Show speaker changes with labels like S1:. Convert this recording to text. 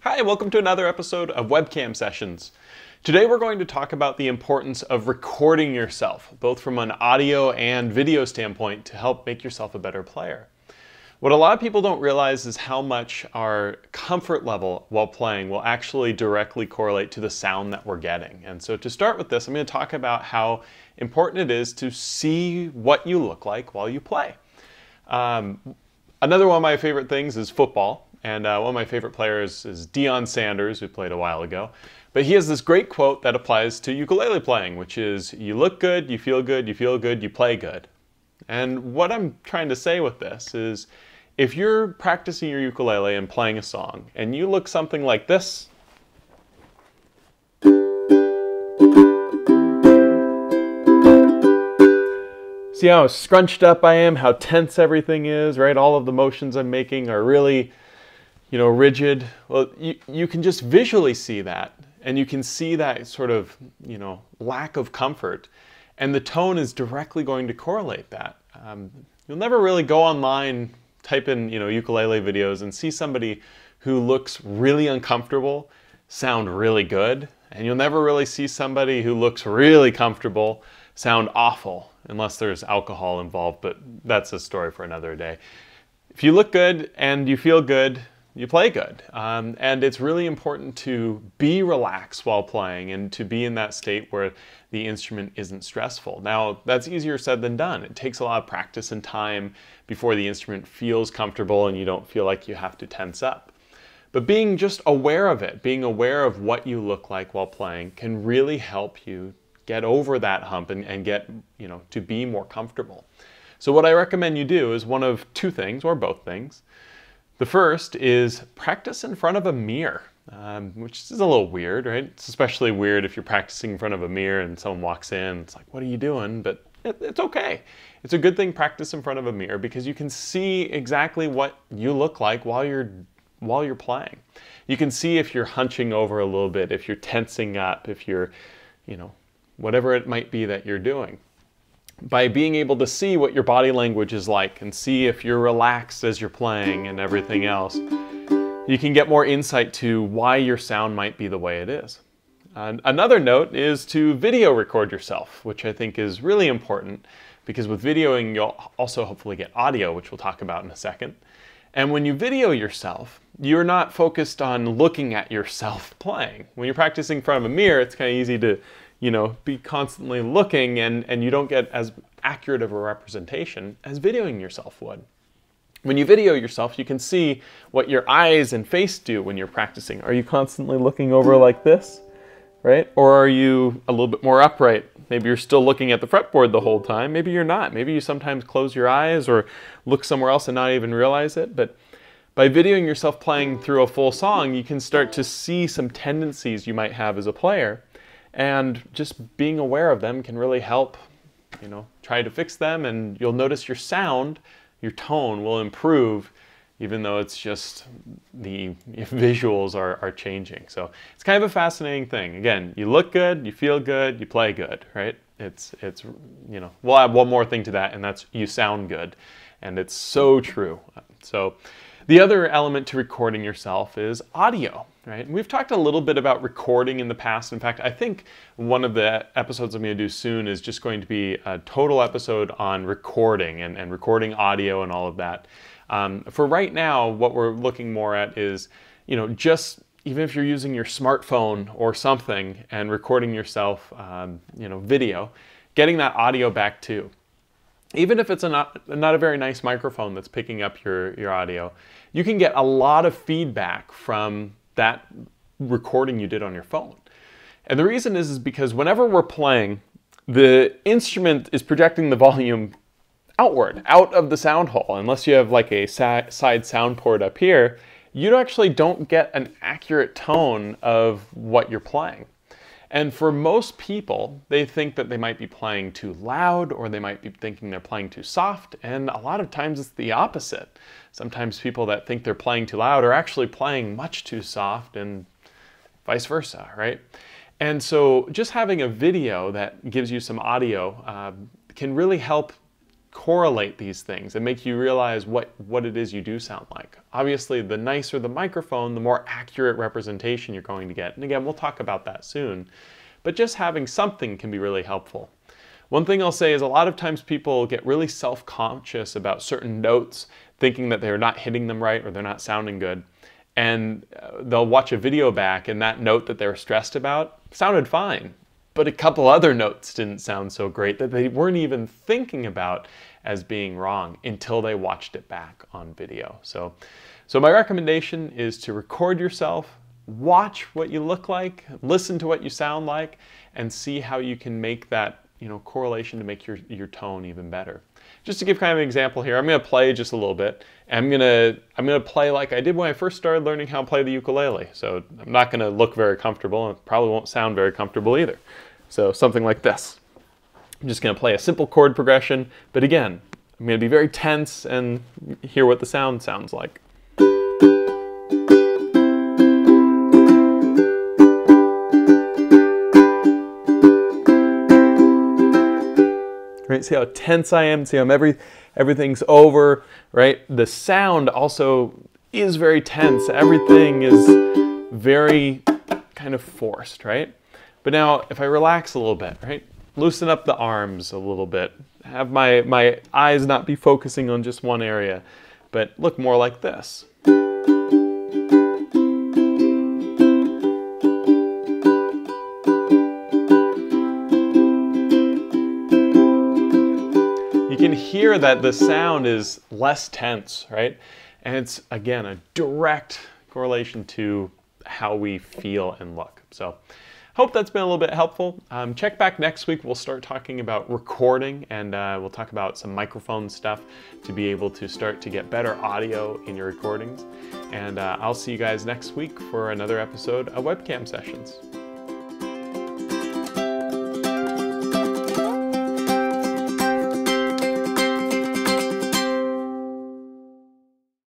S1: Hi, welcome to another episode of Webcam Sessions. Today we're going to talk about the importance of recording yourself, both from an audio and video standpoint, to help make yourself a better player. What a lot of people don't realize is how much our comfort level while playing will actually directly correlate to the sound that we're getting. And so to start with this, I'm going to talk about how important it is to see what you look like while you play. Another one of my favorite things is football. And one of my favorite players is Deion Sanders, who played a while ago. But he has this great quote that applies to ukulele playing, which is, you look good, you feel good, you play good. And what I'm trying to say with this is, if you're practicing your ukulele and playing a song, and you look something like this, see how scrunched up I am, how tense everything is, right? All of the motions I'm making are really rigid. Well, you can just visually see that, and you can see that sort of, lack of comfort, and the tone is directly going to correlate that. You'll never really go online, type in, ukulele videos and see somebody who looks really uncomfortable sound really good, and you'll never really see somebody who looks really comfortable sound awful, unless there's alcohol involved, but that's a story for another day. If you look good and you feel good, you play good. And it's really important to be relaxed while playing and to be in that state where the instrument isn't stressful. Now, that's easier said than done. It takes a lot of practice and time before the instrument feels comfortable and you don't feel like you have to tense up. But being just aware of it, being aware of what you look like while playing, can really help you get over that hump and get, to be more comfortable. So what I recommend you do is one of two things, or both things. The first is practice in front of a mirror, which is a little weird, right? It's especially weird if you're practicing in front of a mirror and someone walks in, it's like, what are you doing? But it's okay. It's a good thing, practice in front of a mirror, because you can see exactly what you look like while you're playing. You can see if you're hunching over a little bit, if you're tensing up, if you're, whatever it might be that you're doing. By being able to see what your body language is like and see if you're relaxed as you're playing and everything else, you can get more insight to why your sound might be the way it is. Another note is to video record yourself, which I think is really important, because with videoing you'll also hopefully get audio, which we'll talk about in a second. And when you video yourself, you're not focused on looking at yourself playing. When you're practicing in front of a mirror, it's kind of easy to be constantly looking, and you don't get as accurate of a representation as videoing yourself would. When you video yourself, you can see what your eyes and face do when you're practicing. Are you constantly looking over like this, right? Or are you a little bit more upright? Maybe you're still looking at the fretboard the whole time. Maybe you're not. Maybe you sometimes close your eyes or look somewhere else and not even realize it. But by videoing yourself playing through a full song, you can start to see some tendencies you might have as a player. And just being aware of them can really help, try to fix them, and you'll notice your sound, your tone will improve, even though it's just the visuals are changing. So it's kind of a fascinating thing. Again, you look good, you feel good, you play good, right? It's we'll add one more thing to that, and that's you sound good. And it's so true. So the other element to recording yourself is audio, right? And we've talked a little bit about recording in the past. In fact, I think one of the episodes I'm going to do soon is just going to be a total episode on recording and recording audio and all of that. For right now, what we're looking more at is, just even if you're using your smartphone or something and recording yourself, video, getting that audio back too. Even if it's not a very nice microphone that's picking up your audio, you can get a lot of feedback from that recording you did on your phone. And the reason is because whenever we're playing, the instrument is projecting the volume outward, out of the sound hole. Unless you have like a side sound port up here, you actually don't get an accurate tone of what you're playing. And for most people, they think that they might be playing too loud, or they might be thinking they're playing too soft, and a lot of times it's the opposite. Sometimes people that think they're playing too loud are actually playing much too soft, and vice versa, right? And so just having a video that gives you some audio can really help correlate these things and make you realize what it is you do sound like. Obviously, the nicer the microphone, the more accurate representation you're going to get. And again, we'll talk about that soon. But just having something can be really helpful. One thing I'll say is a lot of times people get really self-conscious about certain notes, thinking that they're not hitting them right or they're not sounding good. And they'll watch a video back and that note that they were stressed about sounded fine. But a couple other notes didn't sound so great that they weren't even thinking about as being wrong until they watched it back on video. So my recommendation is to record yourself, watch what you look like, listen to what you sound like, and see how you can make that correlation to make your tone even better. Just to give kind of an example here, I'm going to play just a little bit. I'm going to play like I did when I first started learning how to play the ukulele. So I'm not going to look very comfortable, and it probably won't sound very comfortable either. So something like this. I'm just going to play a simple chord progression, but again, I'm going to be very tense and hear what the sound sounds like. Right, see how tense I am, see how everything's over, right? The sound also is very tense. Everything is very kind of forced, right? But now if I relax a little bit, right? Loosen up the arms a little bit. Have my eyes not be focusing on just one area, but look more like this. You can hear that the sound is less tense, right? And it's, again, a direct correlation to how we feel and look. So hope that's been a little bit helpful. Check back next week. We'll start talking about recording, and we'll talk about some microphone stuff to be able to start to get better audio in your recordings. And I'll see you guys next week for another episode of Webcam Sessions.